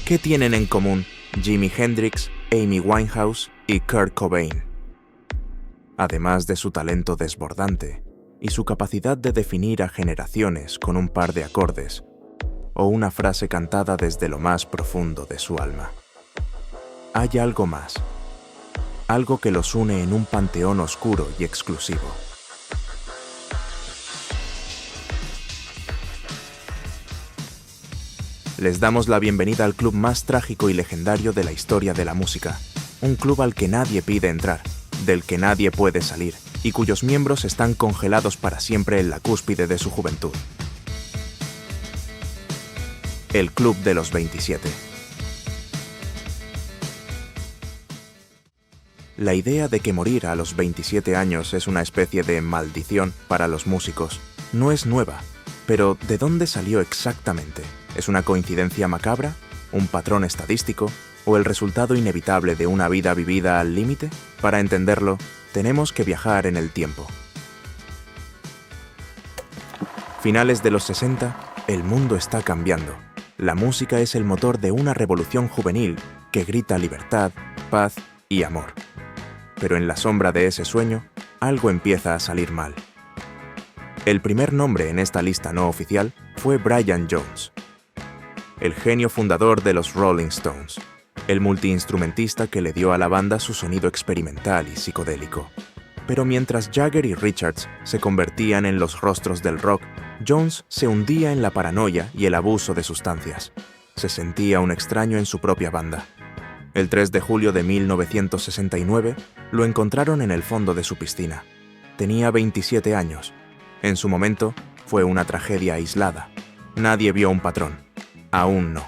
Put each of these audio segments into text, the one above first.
¿Qué tienen en común Jimi Hendrix, Amy Winehouse y Kurt Cobain? Además de su talento desbordante y su capacidad de definir a generaciones con un par de acordes o una frase cantada desde lo más profundo de su alma. Hay algo más, algo que los une en un panteón oscuro y exclusivo. Les damos la bienvenida al club más trágico y legendario de la historia de la música, un club al que nadie pide entrar, del que nadie puede salir y cuyos miembros están congelados para siempre en la cúspide de su juventud. El Club de los 27. La idea de que morir a los 27 años es una especie de maldición para los músicos no es nueva, pero ¿de dónde salió exactamente? ¿Es una coincidencia macabra? ¿Un patrón estadístico? ¿O el resultado inevitable de una vida vivida al límite? Para entenderlo, tenemos que viajar en el tiempo. Finales de los 60, el mundo está cambiando. La música es el motor de una revolución juvenil que grita libertad, paz y amor. Pero en la sombra de ese sueño, algo empieza a salir mal. El primer nombre en esta lista no oficial fue Brian Jones, el genio fundador de los Rolling Stones, el multiinstrumentista que le dio a la banda su sonido experimental y psicodélico. Pero mientras Jagger y Richards se convertían en los rostros del rock, Jones se hundía en la paranoia y el abuso de sustancias. Se sentía un extraño en su propia banda. El 3 de julio de 1969 lo encontraron en el fondo de su piscina. Tenía 27 años. En su momento, fue una tragedia aislada. Nadie vio un patrón. Aún no.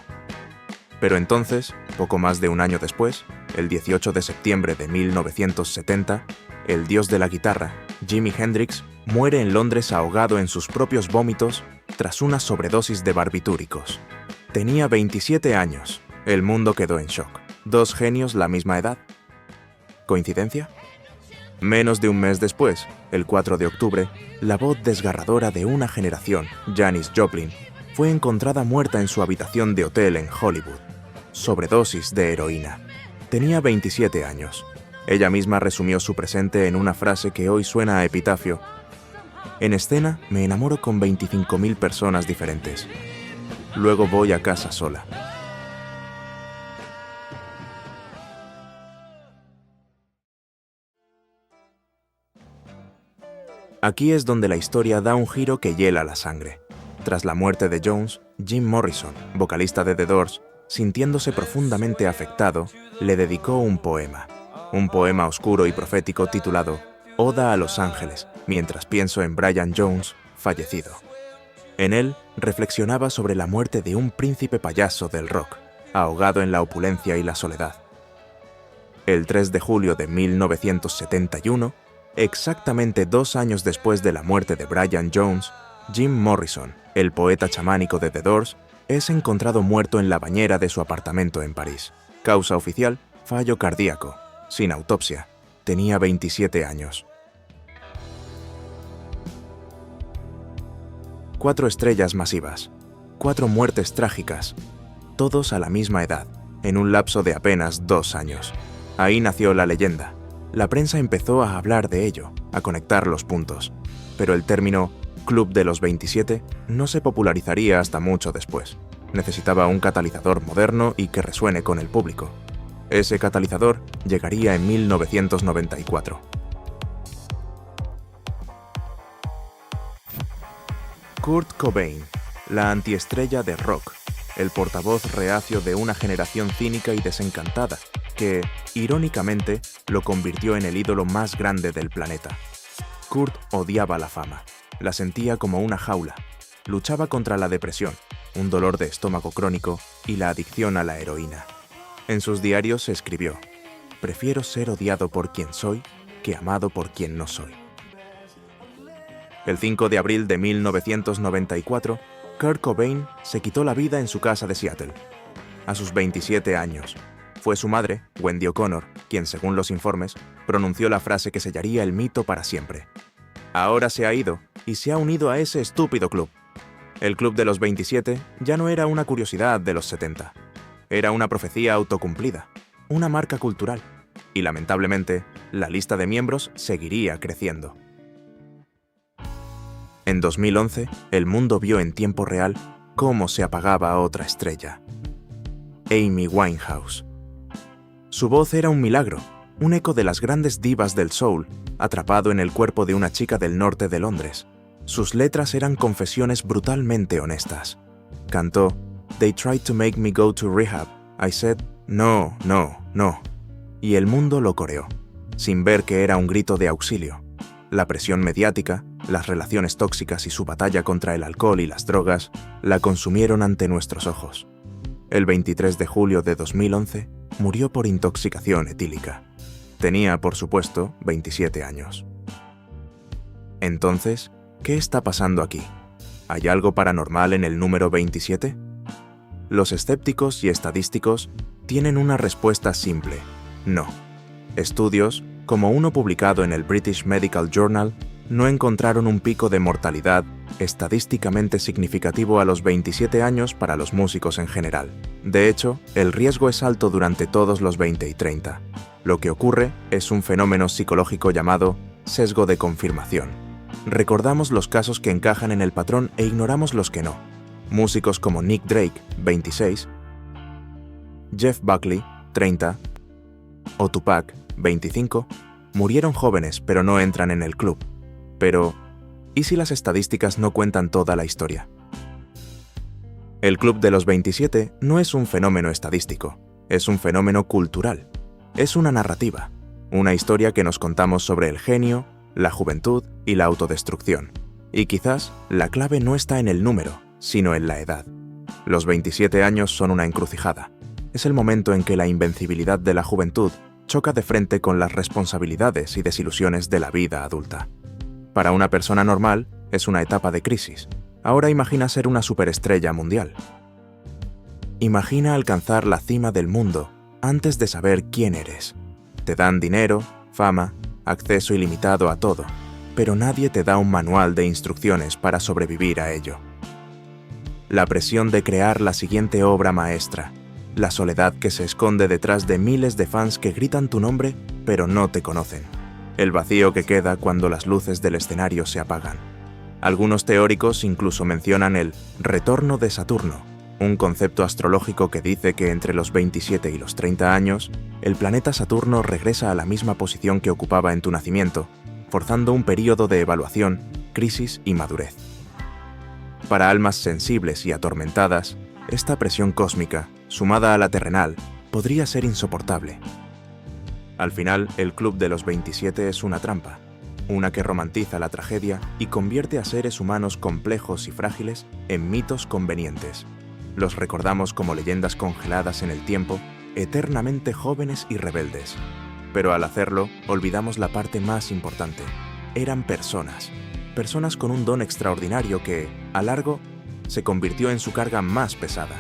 Pero entonces, poco más de un año después, el 18 de septiembre de 1970, el dios de la guitarra, Jimi Hendrix, muere en Londres ahogado en sus propios vómitos tras una sobredosis de barbitúricos. Tenía 27 años. El mundo quedó en shock. Dos genios la misma edad. ¿Coincidencia? Menos de un mes después, el 4 de octubre, la voz desgarradora de una generación, Janis Joplin, fue encontrada muerta en su habitación de hotel en Hollywood. Sobredosis de heroína. Tenía 27 años. Ella misma resumió su presente en una frase que hoy suena a epitafio. En escena me enamoro con 25.000 personas diferentes. Luego voy a casa sola. Aquí es donde la historia da un giro que hiela la sangre. Tras la muerte de Jones, Jim Morrison, vocalista de The Doors, sintiéndose profundamente afectado, le dedicó un poema oscuro y profético titulado Oda a los Ángeles, mientras pienso en Brian Jones, fallecido. En él reflexionaba sobre la muerte de un príncipe payaso del rock, ahogado en la opulencia y la soledad. El 3 de julio de 1971, exactamente 2 años después de la muerte de Brian Jones, Jim Morrison, el poeta chamánico de The Doors, es encontrado muerto en la bañera de su apartamento en París. Causa oficial, fallo cardíaco, sin autopsia. Tenía 27 años. 4 estrellas masivas, 4 muertes trágicas, todos a la misma edad, en un lapso de apenas 2 años. Ahí nació la leyenda. La prensa empezó a hablar de ello, a conectar los puntos. Pero el término Club de los 27 no se popularizaría hasta mucho después. Necesitaba un catalizador moderno y que resuene con el público. Ese catalizador llegaría en 1994. Kurt Cobain, la antiestrella de rock, el portavoz reacio de una generación cínica y desencantada, que, irónicamente, lo convirtió en el ídolo más grande del planeta. Kurt odiaba la fama, la sentía como una jaula, luchaba contra la depresión, un dolor de estómago crónico y la adicción a la heroína. En sus diarios escribió: «Prefiero ser odiado por quien soy que amado por quien no soy». El 5 de abril de 1994, Kurt Cobain se quitó la vida en su casa de Seattle. A sus 27 años. Fue su madre, Wendy O'Connor, quien, según los informes, pronunció la frase que sellaría el mito para siempre. Ahora se ha ido y se ha unido a ese estúpido club. El Club de los 27 ya no era una curiosidad de los 70. Era una profecía autocumplida, una marca cultural, y lamentablemente, la lista de miembros seguiría creciendo. En 2011, el mundo vio en tiempo real cómo se apagaba otra estrella: Amy Winehouse. Su voz era un milagro, un eco de las grandes divas del soul, atrapado en el cuerpo de una chica del norte de Londres. Sus letras eran confesiones brutalmente honestas. Cantó: "They tried to make me go to rehab. I said, no, no, no". Y el mundo lo coreó, sin ver que era un grito de auxilio. La presión mediática, las relaciones tóxicas y su batalla contra el alcohol y las drogas la consumieron ante nuestros ojos. El 23 de julio de 2011 murió por intoxicación etílica. Tenía, por supuesto, 27 años. Entonces, ¿qué está pasando aquí? ¿Hay algo paranormal en el número 27? Los escépticos y estadísticos tienen una respuesta simple: no. Estudios, como uno publicado en el British Medical Journal, no encontraron un pico de mortalidad estadísticamente significativo a los 27 años para los músicos en general. De hecho, el riesgo es alto durante todos los 20 y 30. Lo que ocurre es un fenómeno psicológico llamado sesgo de confirmación. Recordamos los casos que encajan en el patrón e ignoramos los que no. Músicos como Nick Drake, 26, Jeff Buckley, 30, o Tupac, 25, murieron jóvenes pero no entran en el club. Pero, ¿y si las estadísticas no cuentan toda la historia? El Club de los 27 no es un fenómeno estadístico, es un fenómeno cultural. Es una narrativa, una historia que nos contamos sobre el genio, la juventud y la autodestrucción. Y quizás la clave no está en el número, sino en la edad. Los 27 años son una encrucijada. Es el momento en que la invencibilidad de la juventud choca de frente con las responsabilidades y desilusiones de la vida adulta. Para una persona normal, es una etapa de crisis. Ahora imagina ser una superestrella mundial. Imagina alcanzar la cima del mundo antes de saber quién eres. Te dan dinero, fama, acceso ilimitado a todo, pero nadie te da un manual de instrucciones para sobrevivir a ello. La presión de crear la siguiente obra maestra, la soledad que se esconde detrás de miles de fans que gritan tu nombre pero no te conocen, el vacío que queda cuando las luces del escenario se apagan. Algunos teóricos incluso mencionan el retorno de Saturno, un concepto astrológico que dice que entre los 27 y los 30 años, el planeta Saturno regresa a la misma posición que ocupaba en tu nacimiento, forzando un período de evaluación, crisis y madurez. Para almas sensibles y atormentadas, esta presión cósmica, sumada a la terrenal, podría ser insoportable. Al final, el Club de los 27 es una trampa, una que romantiza la tragedia y convierte a seres humanos complejos y frágiles en mitos convenientes. Los recordamos como leyendas congeladas en el tiempo, eternamente jóvenes y rebeldes. Pero al hacerlo, olvidamos la parte más importante. Eran personas con un don extraordinario que, a largo, se convirtió en su carga más pesada.